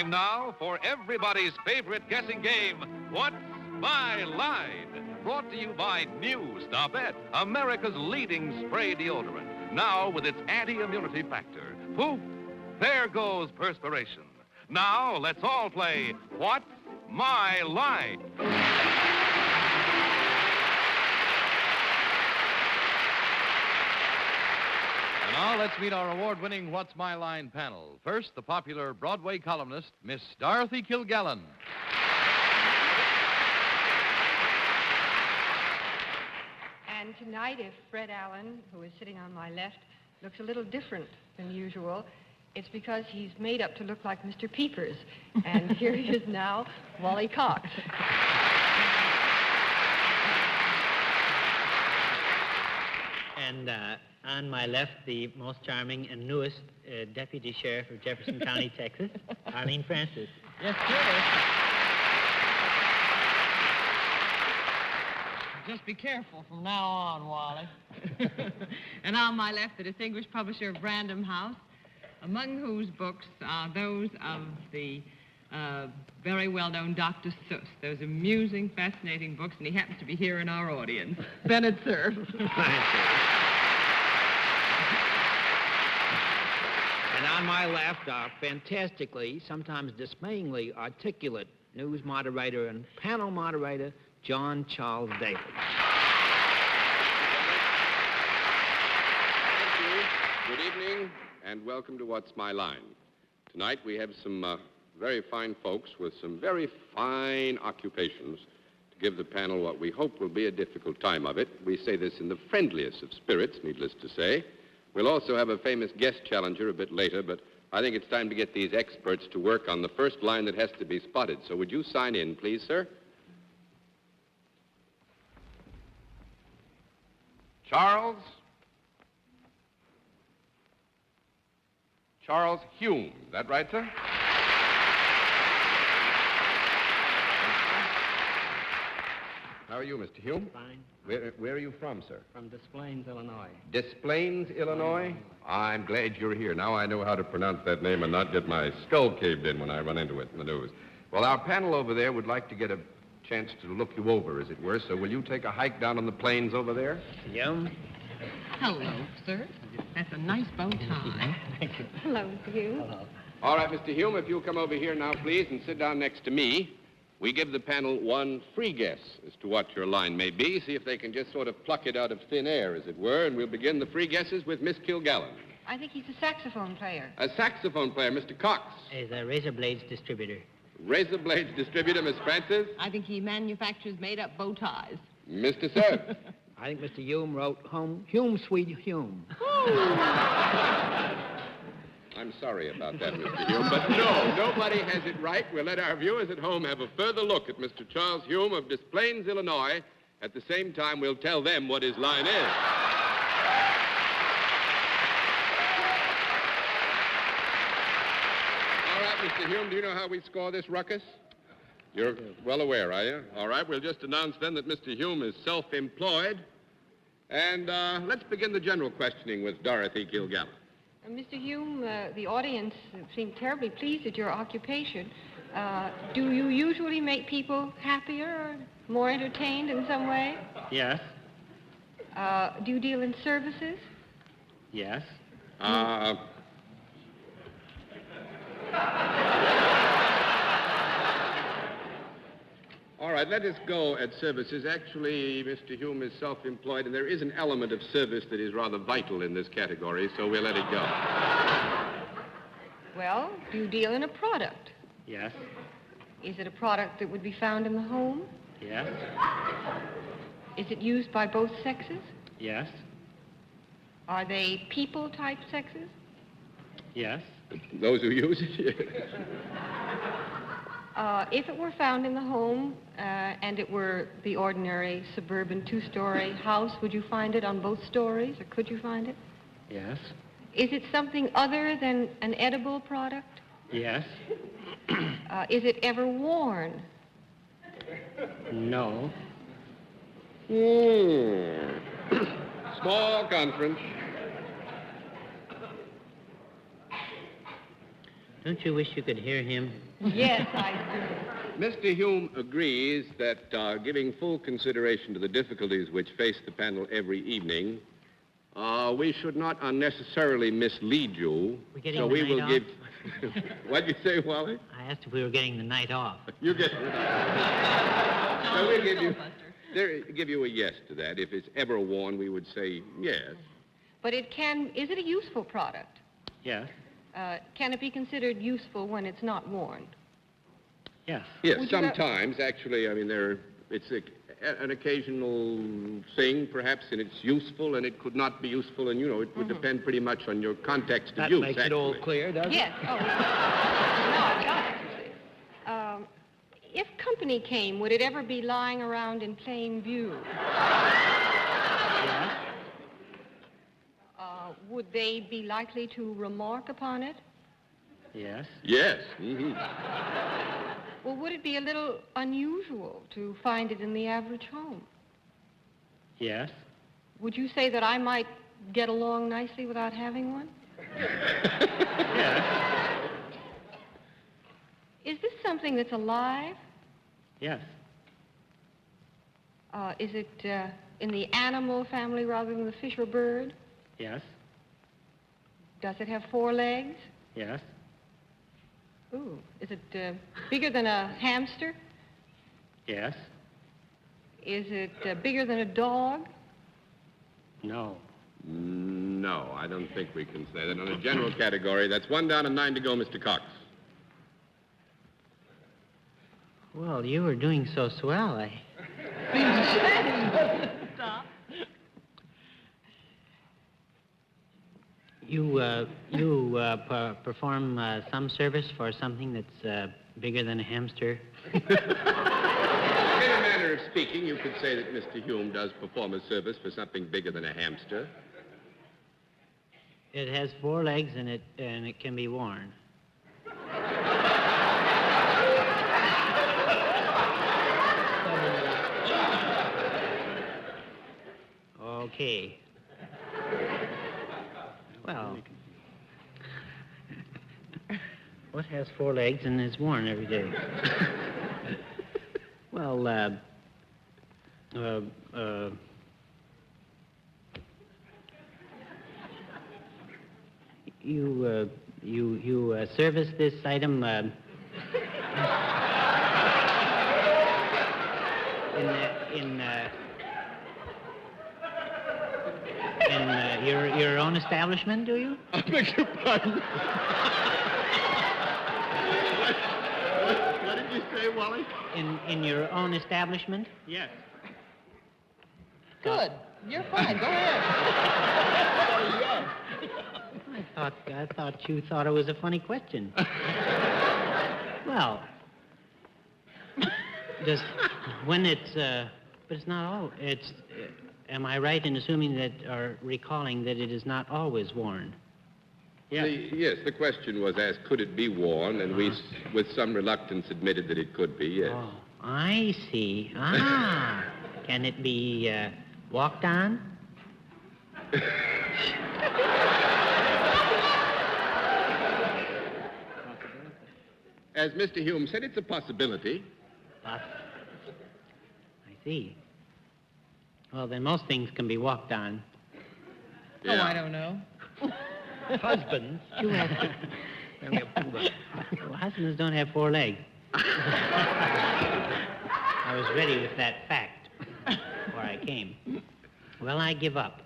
Time now for everybody's favorite guessing game, What's My Line? Brought to you by New Stopette, America's leading spray deodorant. Now with its anti-immunity factor. Poof, there goes perspiration. Now let's all play What's My Line? And now let's meet our award-winning What's My Line panel. First, the popular Broadway columnist, Miss Dorothy Kilgallen. And tonight, if Fred Allen, who is sitting on my left, looks a little different than usual, it's because he's made up to look like Mr. Peepers. And here he is now, Wally Cox. And on my left, the most charming and newest Deputy Sheriff of Jefferson County, Texas, Arlene Francis. Yes, sir. Just be careful from now on, Wally. And on my left, the distinguished publisher of Random House, among whose books are those of the very well-known Dr. Seuss. Those amusing, fascinating books, and he happens to be here in our audience. Bennett, Cerf. And on my left, our fantastically, sometimes dismayingly articulate news moderator and panel moderator, John Charles Daly. Thank you. Good evening, and welcome to What's My Line. Tonight we have some very fine folks with some very fine occupations to give the panel what we hope will be a difficult time of it. We say this in the friendliest of spirits, needless to say. We'll also have a famous guest challenger a bit later, but I think it's time to get these experts to work on the first line that has to be spotted. So would you sign in, please, sir? Charles Hume. Is that right, sir? How are you, Mr. Hume? Fine. Where are you from, sir? From Des Plaines, Illinois. Des Plaines, Illinois? I'm glad you're here. Now I know how to pronounce that name and not get my skull caved in when I run into it in the news. Well, our panel over there would like to get a chance to look you over, as it were, so will you take a hike down on the plains over there? Yum. Hello, sir. That's a nice bow tie. Thank you. Hello, Hugh. Hello. All right, Mr. Hume, if you'll come over here now, please, and sit down next to me. We give the panel one free guess as to what your line may be. See if they can just sort of pluck it out of thin air, as it were, and we'll begin the free guesses with Miss Kilgallen. I think he's a saxophone player. A saxophone player, Mr. Cox. Is a razor blades distributor. Razor blades distributor, Miss Francis. I think he manufactures made-up bow ties. Mr. Cerf. I think Mr. Hume wrote Hume, sweet Hume. I'm sorry about that, Mr. Hume, but no, nobody has it right. We'll let our viewers at home have a further look at Mr. Charles Hume of Des Plaines, Illinois. At the same time, we'll tell them what his line is. All right, Mr. Hume, do you know how we score this ruckus? You're well aware, are you? All right, we'll just announce then that Mr. Hume is self-employed. And let's begin the general questioning with Dorothy Kilgallen. Mr. Hume, the audience seemed terribly pleased at your occupation. Do you usually make people happier or more entertained in some way? Yes. Do you deal in services? Yes. All right, let us go at services. Actually, Mr. Hume is self-employed, and there is an element of service that is rather vital in this category, so we'll let it go. Well, do you deal in a product? Yes. Is it a product that would be found in the home? Yes. Is it used by both sexes? Yes. Are they people-type sexes? Yes. Those who use it? If it were found in the home and it were the ordinary suburban two-story house, would you find it on both stories, or could you find it? Yes. Is it something other than an edible product? Yes. Is it ever worn? No. Small conference. Don't you wish you could hear him? Yes, I do. Mr. Hume agrees that giving full consideration to the difficulties which face the panel every evening, we should not unnecessarily mislead you. We're getting so the we night will off? give... What'd you say, Wally? I asked if we were getting the night off. You get it. So we'll give you a yes to that. If it's ever worn, we would say yes. But is it a useful product? Yes. Can it be considered useful when it's not worn? Yes. Yes, Would you sometimes, actually, I mean, it's an occasional thing, perhaps, and it's useful, and it could not be useful, and, it would depend pretty much on your context of That use, makes actually. it all clear, doesn't Yes. it? Oh, no, I've got it, you see. If company came, would it ever be lying around in plain view? Yes. Would they be likely to remark upon it? Yes. Yes. Mm-hmm. Well, would it be a little unusual to find it in the average home? Yes. Would you say that I might get along nicely without having one? Yes. Is this something that's alive? Yes. Is it in the animal family rather than the fish or bird? Yes. Does it have 4 legs? Yes. Ooh, is it bigger than a hamster? Yes. Is it bigger than a dog? No. No, I don't think we can say that. On a general category, that's 1 down and 9 to go, Mr. Cox. Well, you were doing so swell. Stop. You perform some service for something that's bigger than a hamster? In a manner of speaking, you could say that Mr. Hume does perform a service for something bigger than a hamster. It has 4 legs and it can be worn. Okay. Well, what has 4 legs and is worn every day? Well, you service this item in your own establishment, do you? I beg your pardon. What did you say, Wally? In your own establishment? Yes. Good. You're fine. Go ahead. I thought you thought it was a funny question. Well, just when it's, but it's not all. It's. Am I right in assuming that, or recalling that it is not always worn? Yeah. Yes, the question was asked, could it be worn? And we, with some reluctance, admitted that it could be, yes. Oh, I see. Ah, can it be walked on? As Mr. Hume said, it's a possibility. I see. Well, then most things can be walked on. Oh, I don't know. Husbands. You have... Well, husbands don't have 4 legs. I was ready with that fact before I came. Well, I give up.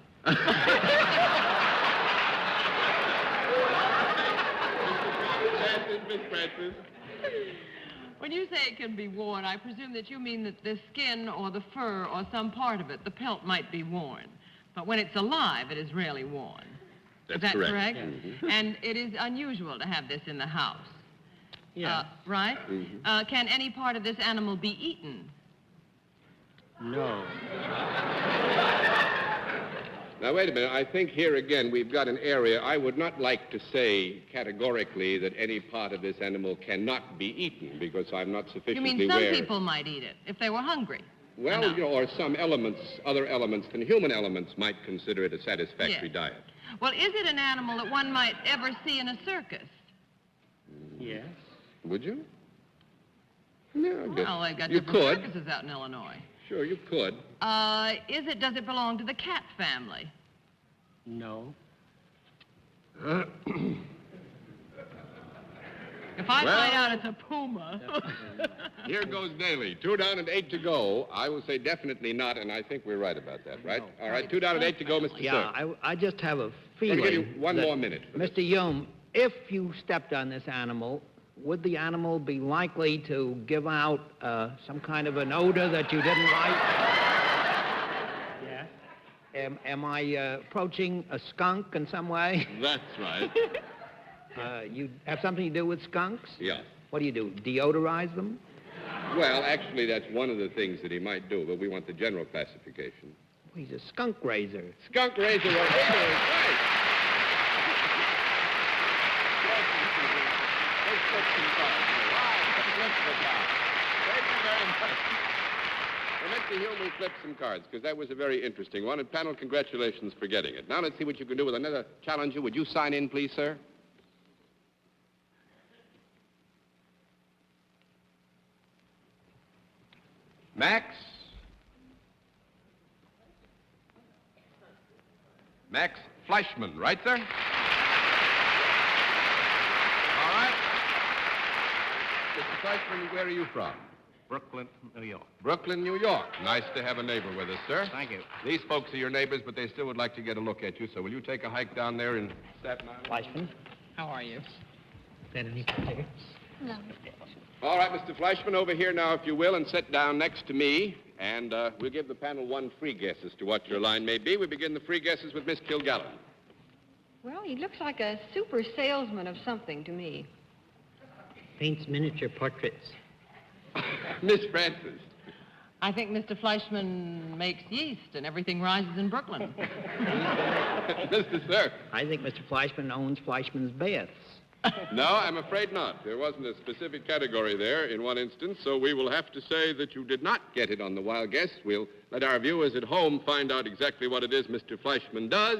Miss Francis. When you say it can be worn, I presume that you mean that the skin or the fur or some part of it, the pelt, might be worn. But when it's alive, it is rarely worn. That's is that correct? correct? And it is unusual to have this in the house. Yeah. Right? Can any part of this animal be eaten? No. Now, wait a minute. I think here again we've got an area. I would not like to say categorically that any part of this animal cannot be eaten because I'm not sufficiently You mean some aware. people might eat it if they were hungry? Well, enough. or some elements, other elements than human elements might consider it a satisfactory Yes. diet. Well, is it an animal that one might ever see in a circus? Yes. Would you? No, I guess Well, they've got you different could. circuses out in Illinois. Sure, you could. Does it belong to the cat family? No. If I Well- find out it's a puma. Here goes Daly. 2 down and 8 to go. I will say definitely not, and I think we're right about that, right? All right, 2 down and 8 to go, Mr. Yeah, Cerf. I just have a I'm feeling. going to give you one that- more minute. for this. Mr. Hume, if you stepped on this animal, would the animal be likely to give out some kind of an odor that you didn't like? Yes. Am I approaching a skunk in some way? That's right. You have something to do with skunks? Yeah. What do? Deodorize them? Well, actually, that's one of the things that he might do, but we want the general classification. He's a skunk raiser. Skunk razor over here is right. Let's put some cards. Wow, let's put cards. Thank you very much. Well, Mr. Hume, we flipped some cards because that was a very interesting one. And panel, congratulations for getting it. Now let's see what you can do with another challenger. Would you sign in, please, sir? Max? Max Fleischman, right, sir? All right. Mr. Fleischman, where are you from? Brooklyn, New York. Brooklyn, New York. Nice to have a neighbor with us, sir. Thank you. These folks are your neighbors, but they still would like to get a look at you, so will you take a hike down there in Staten Island? Fleischman, How are you? that any particular? All right, Mr. Fleischman, over here now, if you will, and sit down next to me. And we'll give the panel one free guess as to what your line may be. We begin the free guesses with Miss Kilgallen. Well, he looks like a super salesman of something to me. Paints miniature portraits. Miss Francis. I think Mr. Fleischman makes yeast and everything rises in Brooklyn. Mr. Cerf. I think Mr. Fleischman owns Fleischman's Baths. No, I'm afraid not. There wasn't a specific category there in one instance, so we will have to say that you did not get it on the wild guess. We'll let our viewers at home find out exactly what it is Mr. Fleischman does,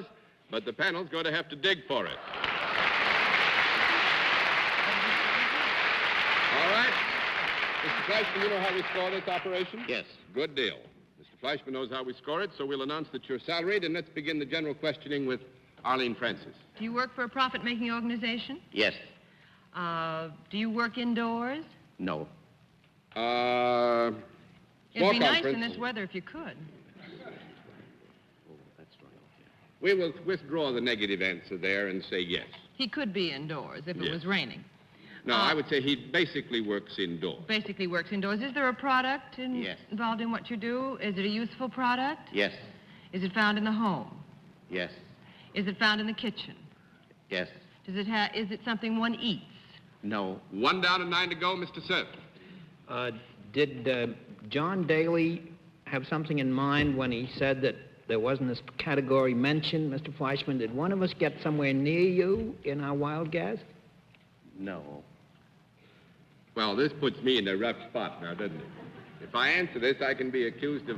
but the panel's going to have to dig for it. All right. Mr. Fleischman, you know how we score this operation? Yes. Good deal. Mr. Fleischman knows how we score it, so we'll announce that you're salaried, and let's begin the general questioning with Arlene Francis. Do you work for a profit-making organization? Yes. Do you work indoors? No. Small It'd be nice in conference. this weather if you could. Oh, that's right off, yeah. We will withdraw the negative answer there and say yes. He could be indoors if it Yes. was raining. No, I would say he basically works indoors. Basically works indoors. Is there a product Yes. involved in what you do? Is it a useful product? Yes. Is it found in the home? Yes. Is it found in the kitchen? Yes. Is it something one eats? No. 1 down and 9 to go, Mr. Cerf. Did John Daly have something in mind when he said that there wasn't this category mentioned, Mr. Fleischman? Did one of us get somewhere near you in our wild guess? No. Well, this puts me in a rough spot now, doesn't it? If I answer this, I can be accused of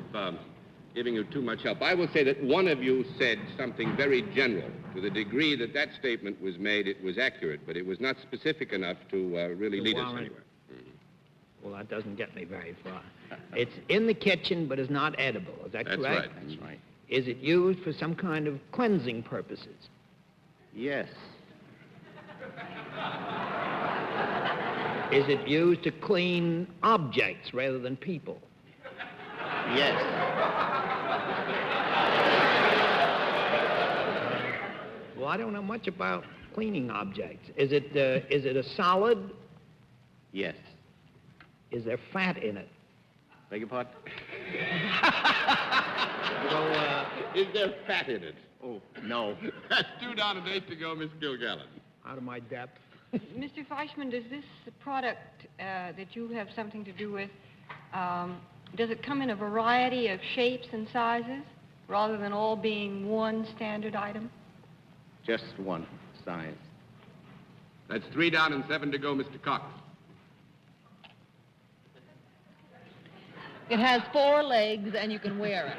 giving you too much help. I will say that one of you said something very general. To the degree that that statement was made, it was accurate, but it was not specific enough to really To lead us warrant- anywhere. Well, that doesn't get me very far. It's in the kitchen, but is not edible. Is that That's correct? right. That's right. Is it used for some kind of cleansing purposes? Yes. Is it used to clean objects rather than people? Yes. Well, I don't know much about cleaning objects. Is it a solid? Yes. Is there fat in it? Beg your pardon? Well, Is there fat in it? Oh, no. That's 2 down and 8 to go, Miss Kilgallen. out of my depth. Mr. Fleischman, does this product that you have something to do with, does it come in a variety of shapes and sizes rather than all being one standard item? Just one size. That's 3 down and 7 to go, Mr. Cox. It has 4 legs and you can wear it.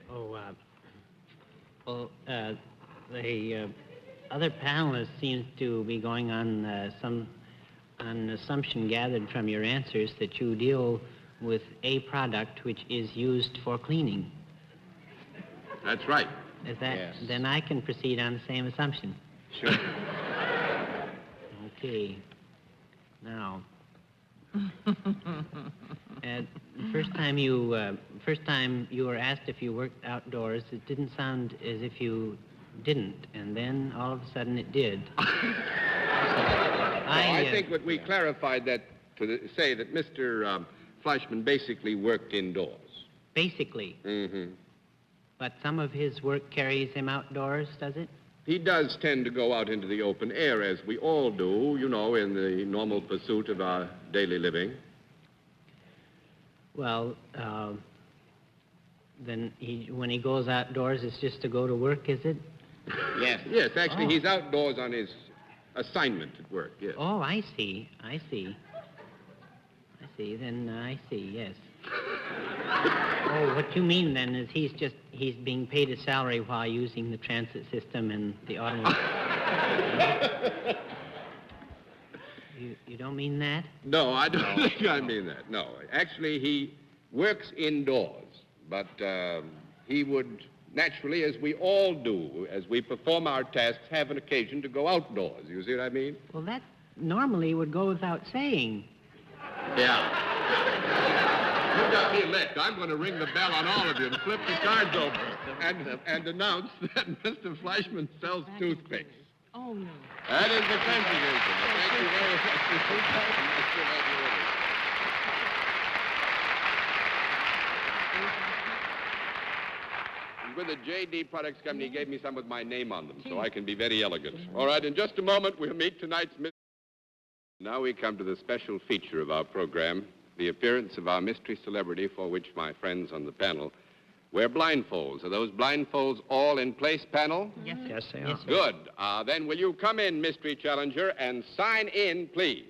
Oh, Well, the other panelist seems to be going on an assumption gathered from your answers that you deal with a product which is used for cleaning. That's right. Is that? Yes. Then I can proceed on the same assumption. Sure. Okay. Now, first time you were asked if you worked outdoors, it didn't sound as if you didn't, and then all of a sudden it did. I think that we clarified that to say that Mr. Fleischman basically worked indoors. Basically. Mm-hmm. But some of his work carries him outdoors, does it? He does tend to go out into the open air, as we all do, you know, in the normal pursuit of our daily living. Well, then when he goes outdoors, it's just to go to work, is it? Yes. Yes, actually, he's outdoors on his assignment at work, yes. Oh, I see. Then I see, yes. Oh, what you mean then is he's being paid a salary while using the transit system and the automobile. You don't mean that? No, I don't think I mean that, no. Actually, he works indoors, but he would naturally, as we all do, as we perform our tasks, have an occasion to go outdoors. You see what I mean? Well, that normally would go without saying. Yeah. You got me licked. I'm going to ring the bell on all of you and flip the cards over and announce that Mr. Fleischman sells toothpicks. Oh, no. That is the contribution. Thank you very much. With the J.D. Products Company, he gave me some with my name on them, so I can be very elegant. All right, in just a moment, we'll meet tonight's... Now we come to the special feature of our program, the appearance of our mystery celebrity, for which my friends on the panel wear blindfolds. Are those blindfolds all in place, panel? Yes, sir. Yes, they are. Good. Then will you come in, mystery challenger, and sign in, please?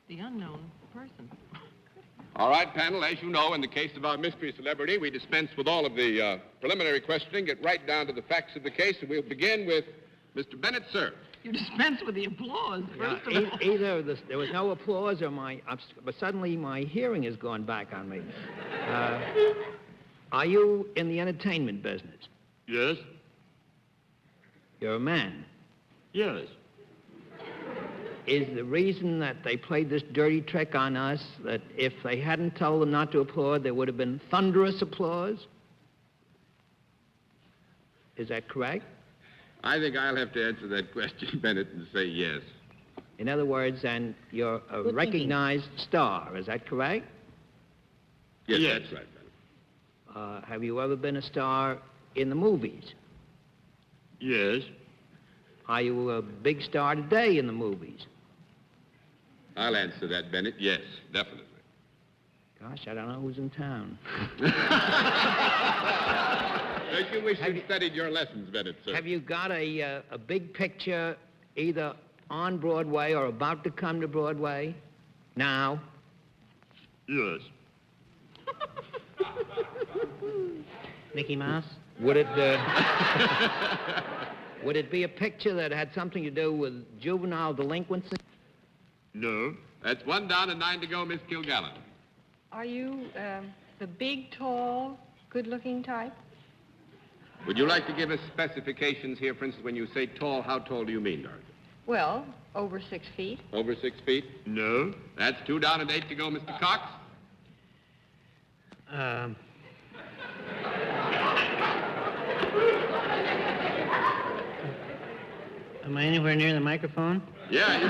The unknown person. All right, panel, as you know, in the case of our mystery celebrity, we dispense with all of the preliminary questioning, get right down to the facts of the case, and we'll begin with Mr. Bennett, sir. You dispense with the applause, first of all. Either there was no applause or but suddenly my hearing has gone back on me. Are you in the entertainment business? Yes? You're a man. Yes. Is the reason that they played this dirty trick on us that if they hadn't told them not to applaud, there would have been thunderous applause? Is that correct? I think I'll have to answer that question, Bennett, and say yes. In other words, then, you're a recognized star. Is that correct? Yes, Yes. that's right, Bennett. Have you ever been a star in the movies? Yes. Are you a big star today in the movies? I'll answer that, Bennett. Yes, definitely. Gosh, I don't know who's in town. Don't you wish you'd studied your lessons, Bennett, sir? Have you got a big picture either on Broadway or about to come to Broadway now? Yes. Mickey Mouse? Would it would it be a picture that had something to do with juvenile delinquency? No. That's 1 down and 9 to go, Miss Kilgallen. Are you the big, tall, good-looking type? Would you like to give us specifications here? For instance, when you say tall, how tall do you mean, Dorothy? Well, over 6 feet. Over 6 feet? No. That's 2 down and 8 to go, Mr. Cox. Am I anywhere near the microphone? Yeah.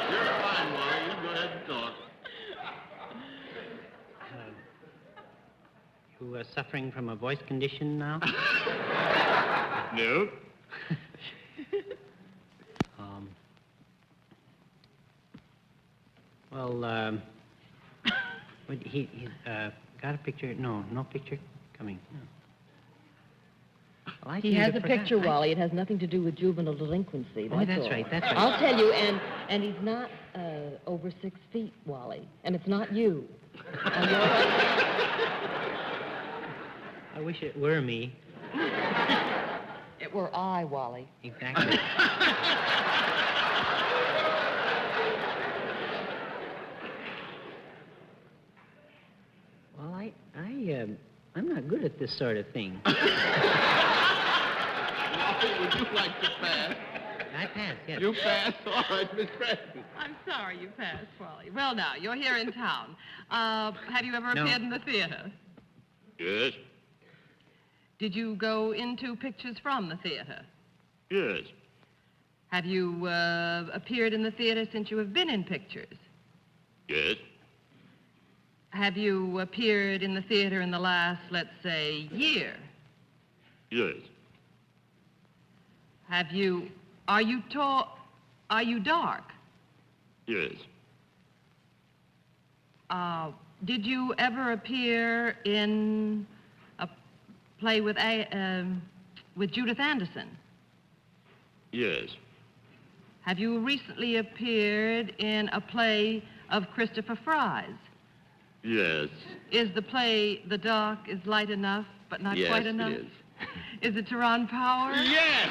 You're fine, Wally. You go ahead and talk. You suffering from a voice condition now? No. Well, he got a picture? No picture coming. No. Well, I He seem has to a forgot. picture, Wally. It has nothing to do with juvenile delinquency. Oh, that's all. right, that's right. I'll tell you, and he's not over 6 feet, Wally. And it's not you. Are you all right? I wish it were me. It were I, Wally. Exactly. Well, I'm not good at this sort of thing. Wally, would you like to pass? I pass, yes. You pass? All right, Miss Preston. I'm sorry you passed, Wally. Well, now, you're here in town. Have you ever No. appeared in the theater? Yes, Did you go into pictures from the theater? yes, Have you appeared in the theater since you have been in pictures? yes, Have you appeared in the theater in the last, let's say, year? yes, Have you... Are you tall... Are you dark? yes, Did you ever appear in a play with Judith Anderson? yes, Have you recently appeared in a play of Christopher Fry's? yes. Is the play The Dark is Light Enough, but not Yes, quite it enough? is. Is it Tyrone Power? Yes!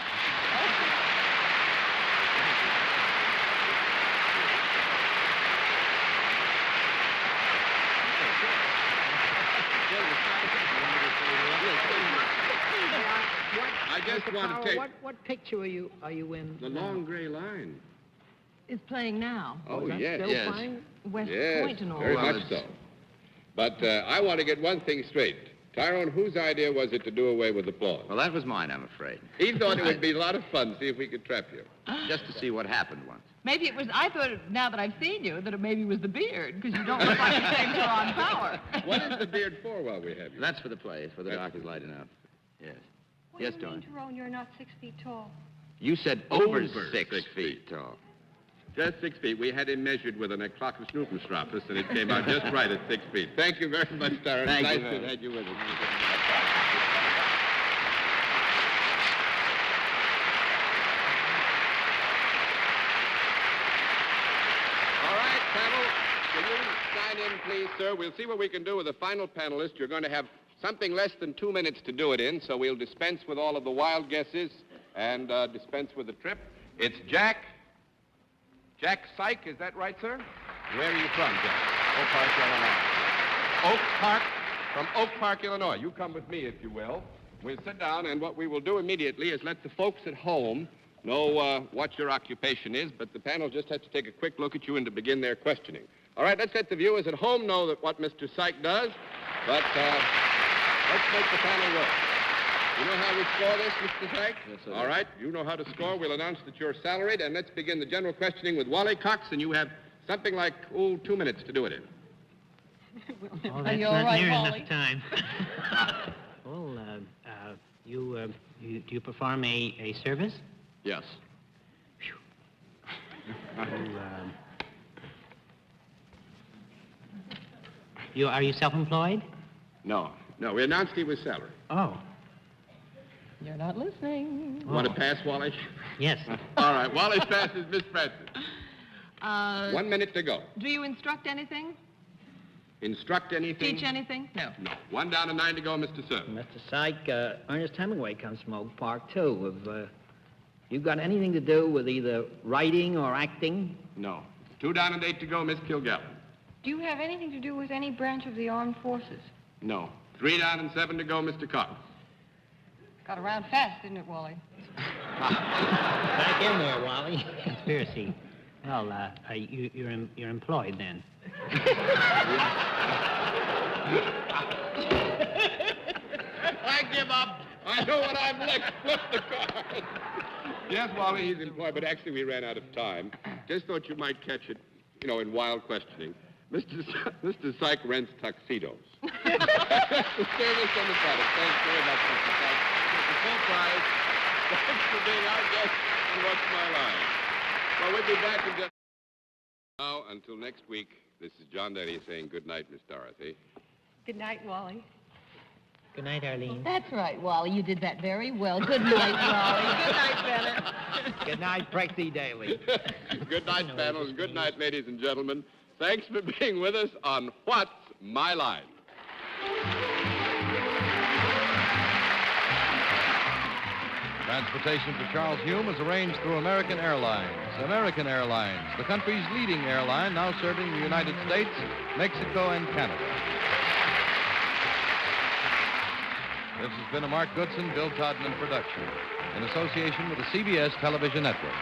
I just want to take What picture are you in? the long gray line. Is playing now. Oh, that's yes, still yes. fine? West Yes, Point and all. very that. much so. But I want to get one thing straight. Tyrone, whose idea was it to do away with applause? Well, that was mine, I'm afraid. He thought it would be a lot of fun to see if we could trap you. Just to see what happened once. Maybe it was, I thought, now that I've seen you, that it maybe was the beard, because you don't look like the same Tyrone Power. What is the beard for while we have you? That's for the play. It's for the dark is light enough. Yes. What Yes, do you mean, Dawn? Tyrone, you're not 6 feet tall? You said over Over 6 6 feet tall. Just 6 feet. We had him measured with an Eclocus-Newtonstratus, and it came out just right at 6 feet. Thank you very much, Tyrone. Thank nice you very to much. have you with us. All right, panel. Can you sign in, please, sir? We'll see what we can do with the final panelist. You're going to have something less than 2 minutes to do it in, so we'll dispense with all of the wild guesses and dispense with the trip. It's Jack Syke, is that right, sir? Where are you from, Jack? Oak Park, Illinois. Oak Park? From Oak Park, Illinois. You come with me, if you will. We'll sit down, and what we will do immediately is let the folks at home know what your occupation is, but the panel just has to take a quick look at you and to begin their questioning. All right, let's let the viewers at home know that what Mr. Syke does, but let's make the panel work. You know how we score this, Mr. Syke? Yes, sir. All right, you know how to score. We'll announce that you're salaried, and let's begin the general questioning with Wally Cox, and you have something like, 2 minutes to do it in. Oh, Are that's you all not right, near Wally? enough time. Well, do you perform a service? Yes. Are you self-employed? No, we announced he was salaried. Oh, You're not listening. Want to pass, Wally? yes. All right, Wally's passes Miss Francis. 1 minute to go. Do you instruct anything? Instruct anything? Teach anything? No. No. 1 down and 9 to go, Mr. Cerf. Mr. Syke, Ernest Hemingway comes from Oak Park, too. Have you got anything to do with either writing or acting? No. 2 down and 8 to go, Miss Kilgallen. Do you have anything to do with any branch of the armed forces? No. 3 down and 7 to go, Mr. Cox. Got around fast, didn't it, Wally? Back in there, Wally. Conspiracy. Well, you're employed then. I give up. I know what I'm like. Flip the card. Yes, Wally, he's employed, but actually we ran out of time. Just thought you might catch it, in wild questioning. Mr. Syke rents tuxedos. That's the service on the product. Thanks very much, Mr. Syke. It's a full prize. Thanks for being our guest on What's My Line. Well, we'll be back in just... Now, until next week, this is John Daly saying good night, Miss Dorothy. Good night, Wally. Good night, Arlene. That's right, Wally. You did that very well. Good night, Wally. Good night, Bennett. Good night, Prexy Daily. Good night, panel, and good night, ladies and gentlemen. Thanks for being with us on What's My Line? Transportation for Charles Hume is arranged through American Airlines. American Airlines, the country's leading airline, now serving the United States, Mexico, and Canada. This has been a Mark Goodson, Bill Todman production in association with the CBS Television Network.